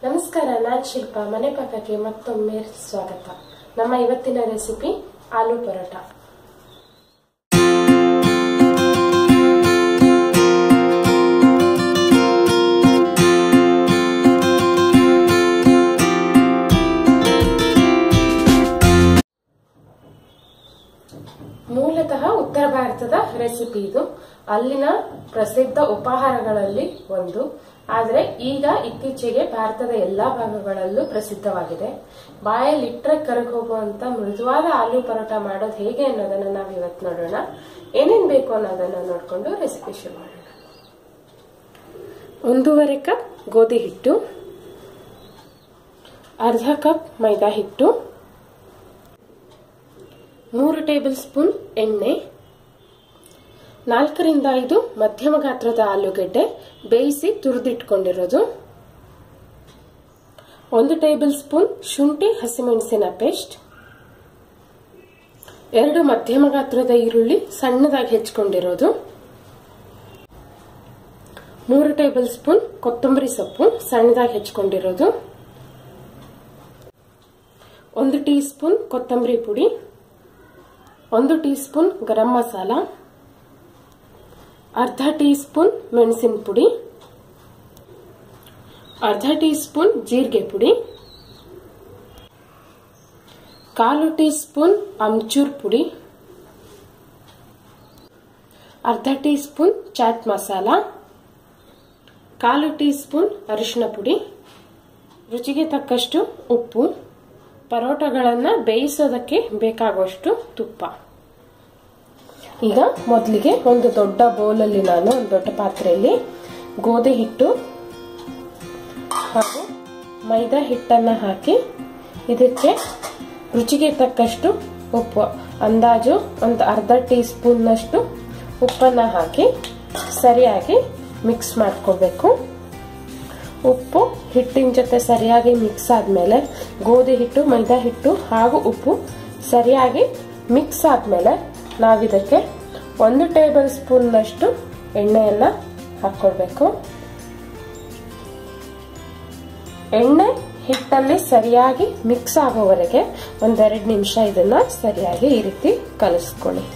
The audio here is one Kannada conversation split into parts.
ನಮಸ್ಕಾರ, ನಾನು ಶಿಲ್ಪಾ. ಮನೆ ಪಾಕಕ್ಕೆ ಮತ್ತೊಮ್ಮೆ ಸ್ವಾಗತ. ನಮ್ಮ ಇವತ್ತಿನ ರೆಸಿಪಿ ಆಲೂ ಪರೋಟ. ಮೂಲತಃ ಉತ್ತರ ಭಾರತದ ರೆಸಿಪಿ ಇದು. ಅಲ್ಲಿನ ಪ್ರಸಿದ್ಧ ಉಪಹಾರಗಳಲ್ಲಿ ಒಂದು. ಆದರೆ ಈಗ ಇತ್ತೀಚೆಗೆ ಭಾರತದ ಎಲ್ಲಾ ಭಾಗಗಳಲ್ಲೂ ಪ್ರಸಿದ್ಧವಾಗಿದೆ. ಬಾಯಲ್ಲಿಟ್ಟರೆ ಕರಗಿ ಹೋಗುವಂತ ಮೃದುವಾದ ಆಲೂ ಪರೋಟ ಮಾಡೋದು ಹೇಗೆ ಅನ್ನೋದನ್ನ ನಾವು ಇವತ್ತು ನೋಡೋಣ. ಏನೇನ್ ಬೇಕು ಅನ್ನೋದನ್ನ ನೋಡ್ಕೊಂಡು ರೆಸಿಪಿ ಶುರು ಮಾಡೋಣ. 1.5 ಕಪ್ ಗೋಧಿ ಹಿಟ್ಟು, ಅರ್ಧ ಕಪ್ ಮೈದಾ ಹಿಟ್ಟು, 3 ಟೇಬಲ್ ಸ್ಪೂನ್ ಎಣ್ಣೆ, 4 ರಿಂದ 5 ಮಧ್ಯಮ ಗಾತ್ರದ ಆಲೂಗೆಡ್ಡೆ ಬೇಯಿಸಿ ತುರಿದಿಟ್ಕೊಂಡಿರೋದು, 1 ಟೇಬಲ್ ಸ್ಪೂನ್ ಶುಂಠಿ ಹಸಿಮೆಣಸಿನ ಪೇಸ್ಟ್, 2 ಮಧ್ಯಮ ಗಾತ್ರದ ಈರುಳ್ಳಿ ಸಣ್ಣದಾಗಿ ಹೆಚ್ಚಿಕೊಂಡಿರೋದು, 3 ಟೇಬಲ್ ಸ್ಪೂನ್ ಕೊತ್ತಂಬರಿ ಸೊಪ್ಪು ಸಣ್ಣದಾಗಿ ಹೆಚ್ಚಿಕೊಂಡಿರೋದು, 1 ಟೀ ಸ್ಪೂನ್ ಕೊತ್ತಂಬರಿ ಪುಡಿ, 1 ಟೀ ಸ್ಪೂನ್ ಗರಂ ಮಸಾಲ, ಅರ್ಧ ಟೀ ಸ್ಪೂನ್ ಮೆಣಸಿನ ಪುಡಿ, ಅರ್ಧ ಟೀ ಸ್ಪೂನ್ ಜೀರಿಗೆ ಪುಡಿ, 1/4 ಟೀ ಸ್ಪೂನ್ ಅಮ್ಚೂರ್ ಪುಡಿ, ಅರ್ಧ teaspoon chaat masala, 1/4 teaspoon ಅರಿಶಿನ ಪುಡಿ, ರುಚಿಗೆ ತಕ್ಕಷ್ಟು ಉಪ್ಪು, ಪರೋಟಗಳನ್ನ ಬೇಯಿಸೋದಕ್ಕೆ ಬೇಕಾಗುವಷ್ಟು ತುಪ್ಪ. ಈಗ ಮೊದಲಿಗೆ ಒಂದು ದೊಡ್ಡ ಬೌಲಲ್ಲಿ ಒಂದು ದೊಡ್ಡ ಪಾತ್ರೆಯಲ್ಲಿ ಗೋಧಿ ಹಿಟ್ಟು ಹಾಗೂ ಮೈದಾ ಹಿಟ್ಟನ್ನ ಹಾಕಿ ಇದಕ್ಕೆ ರುಚಿಗೆ ತಕ್ಕಷ್ಟು ಉಪ್ಪು, ಅಂದಾಜು ಒಂದು ಅರ್ಧ ಟೀ ಸ್ಪೂನ್ ನಷ್ಟು ಉಪ್ಪನ್ನ ಹಾಕಿ ಸರಿಯಾಗಿ ಮಿಕ್ಸ್ ಮಾಡ್ಕೋಬೇಕು. ಉಪ್ಪು ಹಿಟ್ಟಿನ ಜೊತೆ ಸರಿಯಾಗಿ ಮಿಕ್ಸ್ ಆದ್ಮೇಲೆ ಗೋಧಿ ಹಿಟ್ಟು, ಮೈದಾ ಹಿಟ್ಟು ಹಾಗೂ ಉಪ್ಪು ಸರಿಯಾಗಿ ಮಿಕ್ಸ್ ಆದ್ಮೇಲೆ ನಾವಿದಕ್ಕೆ 1 ಟೇಬಲ್ ಸ್ಪೂನ್ ನಷ್ಟು ಎಣ್ಣೆಯನ್ನ ಹಾಕೊಳ್ಬೇಕು. ಎಣ್ಣೆ ಹಿಟ್ಟಲ್ಲಿ ಸರಿಯಾಗಿ ಮಿಕ್ಸ್ ಆಗೋವರೆಗೆ 1-2 ನಿಮಿಷ ಇದನ್ನ ಸರಿಯಾಗಿ ಈ ರೀತಿ ಕಲಿಸ್ಕೊಳ್ಳಿ.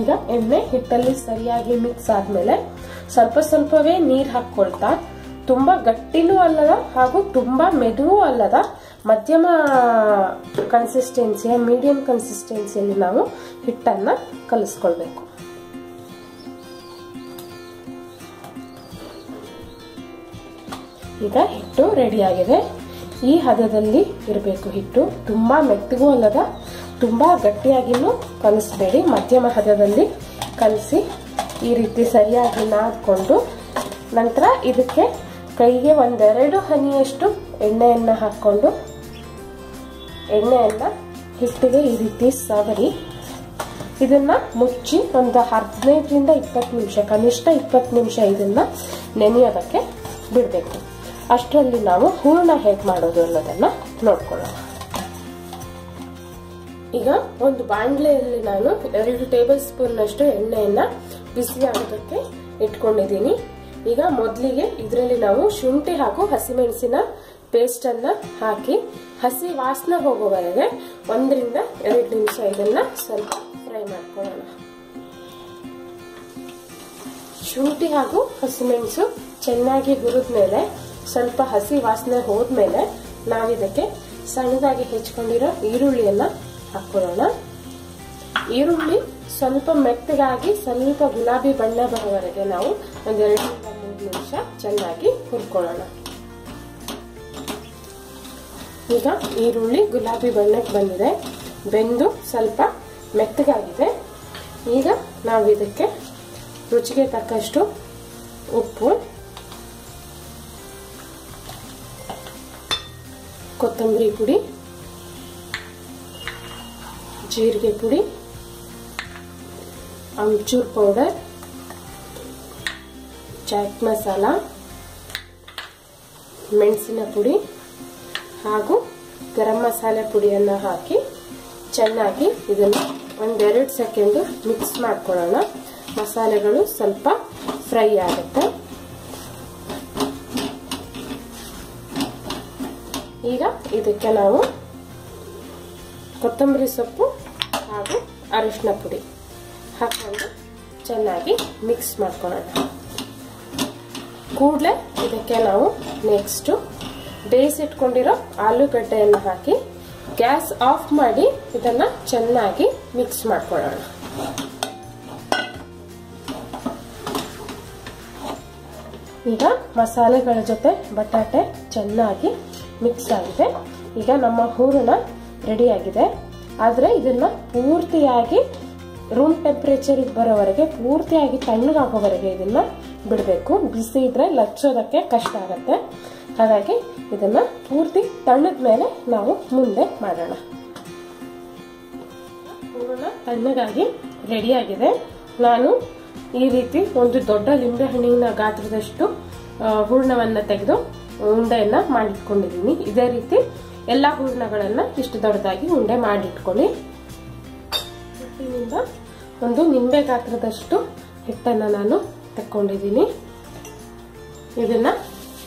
ಈಗ ಎಣ್ಣೆ ಹಿಟ್ಟಲ್ಲಿ ಸರಿಯಾಗಿ ಮಿಕ್ಸ್ ಆದ್ಮೇಲೆ ಸ್ವಲ್ಪ ಸ್ವಲ್ಪವೇ ನೀರ್ ಹಾಕೊಳ್ತಾ, ತುಂಬಾ ಗಟ್ಟಿನೂ ಅಲ್ಲದ ಹಾಗೂ ತುಂಬಾ ಮೆದುವೂ ಅಲ್ಲದ ಮಧ್ಯಮ ಕನ್ಸಿಸ್ಟೆನ್ಸಿಯ ಮೀಡಿಯಂ ಕನ್ಸಿಸ್ಟೆನ್ಸಿಯಲ್ಲಿ ನಾವು ಹಿಟ್ಟನ್ನ ಕಲಿಸ್ಕೊಳ್ಬೇಕು. ಈಗ ಹಿಟ್ಟು ರೆಡಿ ಆಗಿದೆ. ಈ ಹದದಲ್ಲಿ ಇರಬೇಕು ಹಿಟ್ಟು. ತುಂಬಾ ಮೆತ್ತಗೂ ಅಲ್ಲದ ತುಂಬಾ ಗಟ್ಟಿಯಾಗಿನೂ ಕಲಿಸಬೇಡಿ, ಮಧ್ಯಮ ಹದದಲ್ಲಿ ಕಲಸಿ ಈ ರೀತಿ ಸರಿಯಾಗಿ ನಾದ್ಕೊಂಡು ನಂತರ ಇದಕ್ಕೆ ಕೈಗೆ 1-2 ಹನಿಯಷ್ಟು ಎಣ್ಣೆಯನ್ನ ಹಾಕೊಂಡು ಎಣ್ಣೆಯನ್ನ ಹಿಟ್ಟಿಗೆ ಈ ರೀತಿ ಸವರಿ ಇದನ್ನ ಮುಚ್ಚಿ ಒಂದು 15ರಿಂದ 20 ನಿಮಿಷ, ಕನಿಷ್ಠ 20 ನಿಮಿಷ ಇದನ್ನ ನೆನೆಯೋದಕ್ಕೆ ಬಿಡಬೇಕು. ಅಷ್ಟರಲ್ಲಿ ನಾವು ಹೂರಣ ಹೇಗೆ ಮಾಡೋದು ಅನ್ನೋದನ್ನ ನೋಡ್ಕೊಳ್ಳೋಣ. ಈಗ ಒಂದು ಬಾಣಲೆಯಲ್ಲಿ ನಾನು 2 ಟೇಬಲ್ ಸ್ಪೂನ್ ನಷ್ಟು ಎಣ್ಣೆಯನ್ನ ಬಿಸಿ ಆಗೋದಕ್ಕೆ ಇಟ್ಕೊಂಡಿದ್ದೀನಿ. ಈಗ ಮೊದಲಿಗೆ ಇದರಲ್ಲಿ ನಾವು ಶುಂಠಿ ಹಾಗೂ ಹಸಿಮೆಣಸಿನ ಪೇಸ್ಟ್ ಅನ್ನ ಹಾಕಿ ಹಸಿ ವಾಸನೆ ಹೋಗುವವರೆಗೆ 1-2 ನಿಮಿಷ ಇದನ್ನ ಸ್ವಲ್ಪ ಫ್ರೈ ಮಾಡ್ಕೊಳ್ಳೋಣ. ಶುಂಠಿ ಹಾಗೂ ಹಸಿಮೆಣಸು ಚೆನ್ನಾಗಿ ಹುರಿದ್ಮೇಲೆ ಸ್ವಲ್ಪ ಹಸಿ ವಾಸನೆ ಹೋದ್ಮೇಲೆ ನಾವಿದಕ್ಕೆ ಸಣ್ಣದಾಗಿ ಹೆಚ್ಚಿಕೊಂಡಿರೋ ಈರುಳ್ಳಿಯನ್ನ ಹಾಕೊಳ್ಳೋಣ. ಈರುಳ್ಳಿ ಸ್ವಲ್ಪ ಮೆತ್ತಗಾಗಿ ಸ್ವಲ್ಪ ಗುಲಾಬಿ ಬಣ್ಣ ಬರೋವರೆಗೆ ನಾವು 2-3 ನಿಮಿಷ ಚೆನ್ನಾಗಿ ಹುರ್ಕೊಳ್ಳೋಣ. ಈಗ ಈರುಳ್ಳಿ ಗುಲಾಬಿ ಬಣ್ಣಕ್ಕೆ ಬಂದಿದೆ, ಬೆಂದು ಸ್ವಲ್ಪ ಮೆತ್ತಗಾಗಿದೆ. ಈಗ ನಾವು ಇದಕ್ಕೆ ರುಚಿಗೆ ತಕ್ಕಷ್ಟು ಉಪ್ಪು, ಕೊತ್ತಂಬರಿ ಪುಡಿ, ಜೀರಿಗೆ ಪುಡಿ, ಅಮ್ಚೂರ್ ಪೌಡರ್, ಚಾಟ್ ಮಸಾಲ, ಮೆಣಸಿನ ಪುಡಿ ಹಾಗೂ ಗರಂ ಮಸಾಲೆ ಪುಡಿಯನ್ನ ಹಾಕಿ ಚೆನ್ನಾಗಿ ಇದನ್ನು 1-2 ಸೆಕೆಂಡ್ ಮಿಕ್ಸ್ ಮಾಡ್ಕೊಳ್ಳೋಣ. ಮಸಾಲೆಗಳು ಸ್ವಲ್ಪ ಫ್ರೈ ಆಗುತ್ತೆ. ಈಗ ಇದಕ್ಕೆ ನಾವು ಕೊತ್ತಂಬರಿ ಸೊಪ್ಪು ಹಾಗೂ ಅರಿಶಿನ ಪುಡಿ ಹಾಕೊಂಡು ಚೆನ್ನಾಗಿ ಮಿಕ್ಸ್ ಮಾಡ್ಕೊಳ್ಳೋಣ. ಕೂಡಲೇ ಇದಕ್ಕೆ ನಾವು ನೆಕ್ಸ್ಟ್ ಬೇಯಿಸಿಟ್ಕೊಂಡಿರೋ ಆಲೂಗಡ್ಡೆಯನ್ನು ಹಾಕಿ ಗ್ಯಾಸ್ ಆಫ್ ಮಾಡಿ ಇದನ್ನ ಚೆನ್ನಾಗಿ ಮಿಕ್ಸ್ ಮಾಡ್ಕೊಳ್ಳೋಣ. ಈಗ ಮಸಾಲೆಗಳ ಜೊತೆ ಬಟಾಟೆ ಚೆನ್ನಾಗಿ ಮಿಕ್ಸ್ ಆಗಿದೆ. ಈಗ ನಮ್ಮ ಹೂರಣ ರೆಡಿ ಆಗಿದೆ. ಆದ್ರೆ ಇದನ್ನ ಪೂರ್ತಿಯಾಗಿ ರೂಮ್ ಟೆಂಪರೇಚರ್ ಬರೋವರೆಗೆ, ಪೂರ್ತಿಯಾಗಿ ತಣ್ಣಗಾಗೋವರೆಗೆ ಇದನ್ನ ಬಿಡಬೇಕು. ಬಿಸಿ ಇದ್ರೆ ಲಚ್ಚೋದಕ್ಕೆ ಕಷ್ಟ ಆಗತ್ತೆ. ಹಾಗಾಗಿ ಇದನ್ನ ಪೂರ್ತಿ ತಣ್ಣದ ಮೇಲೆ ನಾವು ಮುಂದೆ ಮಾಡೋಣ. ಹೂರಣ ತಣ್ಣಗಾಗಿ ರೆಡಿಯಾಗಿದೆ. ನಾನು ಈ ರೀತಿ ಒಂದು ದೊಡ್ಡ ಲಿಂಬೆ ಹಣ್ಣಿನ ಗಾತ್ರದಷ್ಟು ಹೂರಣವನ್ನ ತೆಗೆದು ಉಂಡೆಯನ್ನ ಮಾಡಿಟ್ಕೊಂಡಿದ್ದೀನಿ. ಇದೇ ರೀತಿ ಎಲ್ಲಾ ಹೂರಣಗಳನ್ನ ಇಷ್ಟು ದೊಡ್ಡದಾಗಿ ಉಂಡೆ ಮಾಡಿಟ್ಕೊಳ್ಳಿ. ಹಿಟ್ಟಿನಿಂದ ಒಂದು ನಿಂಬೆ ಗಾತ್ರದಷ್ಟು ಹಿಟ್ಟನ್ನ ನಾನು ತಕ್ಕೊಂಡಿದ್ದೀನಿ. ಇದನ್ನ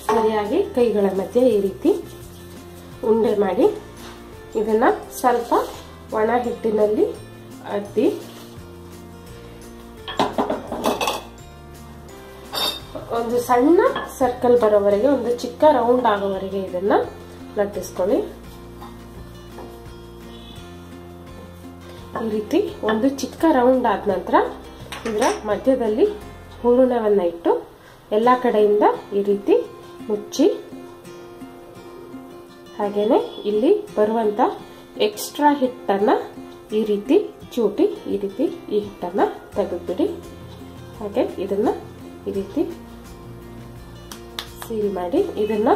ಸರಿಯಾಗಿ ಕೈಗಳ ಮಧ್ಯೆ ಈ ರೀತಿ ಉಂಡೆ ಮಾಡಿ ಇದನ್ನ ಸ್ವಲ್ಪ ಒಣ ಹಿಟ್ಟಿನಲ್ಲಿ ಅದ್ದಿ ಒಂದು ಸಣ್ಣ ಸರ್ಕಲ್ ಬರೋವರೆಗೆ, ಒಂದು ಚಿಕ್ಕ ರೌಂಡ್ ಆಗೋವರೆಗೆ ಇದನ್ನ ಲಟ್ಟಿಸ್ಕೊಳ್ಳಿ. ಈ ರೀತಿ ಒಂದು ಚಿಕ್ಕ ರೌಂಡ್ ಆದ ನಂತರ ಇದರ ಮಧ್ಯದಲ್ಲಿ ಹೂರಣವನ್ನ ಇಟ್ಟು ಎಲ್ಲಾ ಕಡೆಯಿಂದ ಈ ರೀತಿ ಮುಚ್ಚಿ, ಹಾಗೇನೆ ಇಲ್ಲಿ ಬರುವಂತ ಎಕ್ಸ್ಟ್ರಾ ಹಿಟ್ಟನ್ನ ಈ ರೀತಿ ಚೂಟಿ ಈ ರೀತಿ ಈ ಹಿಟ್ಟನ್ನ ತೆಗೆದ್ಬಿಡಿ. ಹಾಗೆ ಇದನ್ನ ಈ ರೀತಿ ಸೀಲ್ ಮಾಡಿ ಇದನ್ನ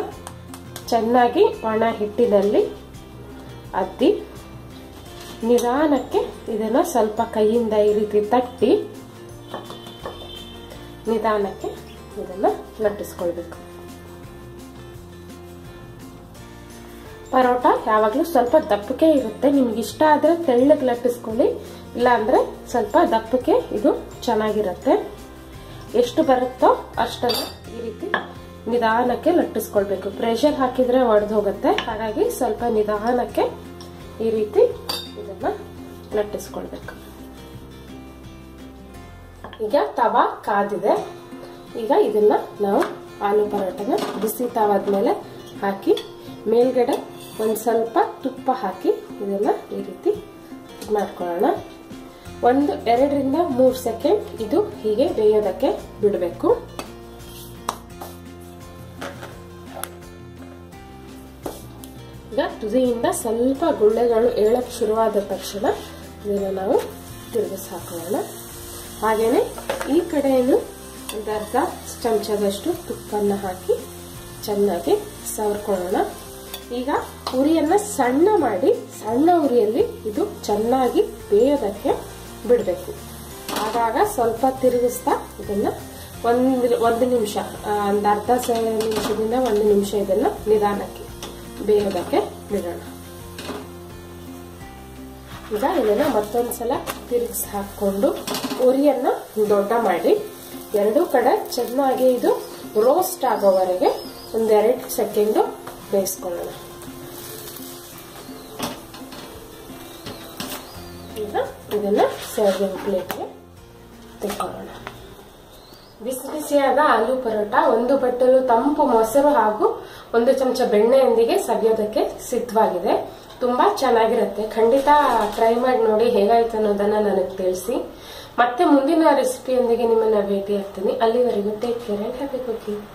ಚೆನ್ನಾಗಿ ಒಣ ಹಿಟ್ಟಿನಲ್ಲಿ ಅದ್ದಿ ನಿಧಾನಕ್ಕೆ ಇದನ್ನ ಸ್ವಲ್ಪ ಕೈಯಿಂದ ಈ ರೀತಿ ತಟ್ಟಿ ನಿಧಾನಕ್ಕೆ ಇದನ್ನ ಲಟ್ಟಿಸ್ಕೊಳ್ಬೇಕು. ಪರೋಟ ಯಾವಾಗ್ಲೂ ಸ್ವಲ್ಪ ದಪ್ಪಕ್ಕೆ ಇರುತ್ತೆ. ನಿಮ್ಗೆ ಇಷ್ಟ ಆದ್ರೆ ತೆಳ್ಳಗೆ ಲಟ್ಟಿಸ್ಕೊಳ್ಳಿ, ಇಲ್ಲ ಅಂದ್ರೆ ಸ್ವಲ್ಪ ದಪ್ಪಕ್ಕೆ ಇದು ಚೆನ್ನಾಗಿರುತ್ತೆ. ಎಷ್ಟು ಬರುತ್ತೋ ಅಷ್ಟನ್ನ ಈ ರೀತಿ ನಿಧಾನಕ್ಕೆ ಲಟ್ಟಿಸ್ಕೊಳ್ಬೇಕು. ಪ್ರೆಷರ್ ಹಾಕಿದ್ರೆ ಒಡೆದು ಹೋಗುತ್ತೆ. ಹಾಗಾಗಿ ಸ್ವಲ್ಪ ನಿಧಾನಕ್ಕೆ ಈ ರೀತಿ ಇದನ್ನ ಲಟ್ಟಿಸ್ಕೊಳ್ಬೇಕು. ಈಗ ತವಾ ಕಾದಿದೆ. ಈಗ ಇದನ್ನ ನಾವು ಆಲೂ ಪರೋಟನ ಬಿಸಿ ತವಾದ ಮೇಲೆ ಹಾಕಿ ಮೇಲ್ಗಡೆ ಒಂದ್ ಸ್ವಲ್ಪ ತುಪ್ಪ ಹಾಕಿ ಇದನ್ನ ಈ ರೀತಿ ಮಾಡ್ಕೊಳ್ಳೋಣ. 2 ರಿಂದ 3 ಸೆಕೆಂಡ್ ಇದು ಹೀಗೆ ಬೇಯೋದಕ್ಕೆ ಬಿಡಬೇಕು. ಈಗ ತುದಿಯಿಂದ ಸ್ವಲ್ಪ ಗುಳ್ಳೆಗಳು ಏಳಕ್ ಶುರುವಾದ ತಕ್ಷಣ ಇದನ್ನ ನಾವು ತಿರುಗಿಸಿ ಹಾಕೋಣ. ಹಾಗೇನೆ ಈ ಕಡೆಯನ್ನು ಒಂದು ಅರ್ಧ ಚಮಚದಷ್ಟು ತುಪ್ಪನ್ನ ಹಾಕಿ ಚೆನ್ನಾಗಿ ಸವರ್ಕೊಳ್ಳೋಣ. ಈಗ ಉರಿಯನ್ನ ಸಣ್ಣ ಮಾಡಿ ಸಣ್ಣ ಉರಿಯಲ್ಲಿ ಇದು ಚೆನ್ನಾಗಿ ಬೇಯೋದಕ್ಕೆ ಬಿಡಬೇಕು. ಆಗಾಗ ಸ್ವಲ್ಪ ತಿರುಗಿಸ್ತಾ ಇದನ್ನ ಒಂದು ನಿಮಿಷ, ಒಂದು ಅರ್ಧ ನಿಮಿಷದಿಂದ 1 ನಿಮಿಷ ಇದನ್ನ ನಿಧಾನಕ್ಕೆ ಬೇಯೋದಕ್ಕೆ ಬಿಡೋಣ. ಈಗ ಇದನ್ನ ಮತ್ತೊಂದ್ಸಲ ತಿರುಗಿಸಿ ಹಾಕೊಂಡು ಉರಿಯನ್ನ ದೊಡ್ಡ ಮಾಡಿ 2 ಕಡೆ ಚೆನ್ನಾಗಿ ಇದು ರೋಸ್ಟ್ ಆಗೋವರೆಗೆ 2 ಸೆಕೆಂಡ್ ಬೇಯಿಸ್ಕೊಳ್ಳೋಣ. ಈಗ ಇದನ್ನ ಸರ್ವಿಂಗ್ ಪ್ಲೇಟ್ಗೆ ತೆಕ್ಕೊಳ್ಳೋಣ. ಬಿಸಿ ಬಿಸಿಯಾದ ಆಲೂ ಪರೋಟ 1 ಬಟ್ಟಲು ತಂಪು ಮೊಸರು ಹಾಗೂ 1 ಚಮಚ ಬೆಣ್ಣೆಯೊಂದಿಗೆ ಸವಿಯೋದಕ್ಕೆ ಸಿದ್ಧವಾಗಿದೆ. ತುಂಬಾ ಚೆನ್ನಾಗಿರುತ್ತೆ. ಖಂಡಿತ ಟ್ರೈ ಮಾಡಿ ನೋಡಿ, ಹೇಗಾಯ್ತು ಅನ್ನೋದನ್ನ ನನಗೆ ತಿಳಿಸಿ. ಮತ್ತೆ ಮುಂದಿನ ರೆಸಿಪಿಯೊಂದಿಗೆ ನಿಮ್ಮನ್ನ ಭೇಟಿ ಆಗ್ತೀನಿ. ಅಲ್ಲಿವರೆಗೂ take care and happy cooking.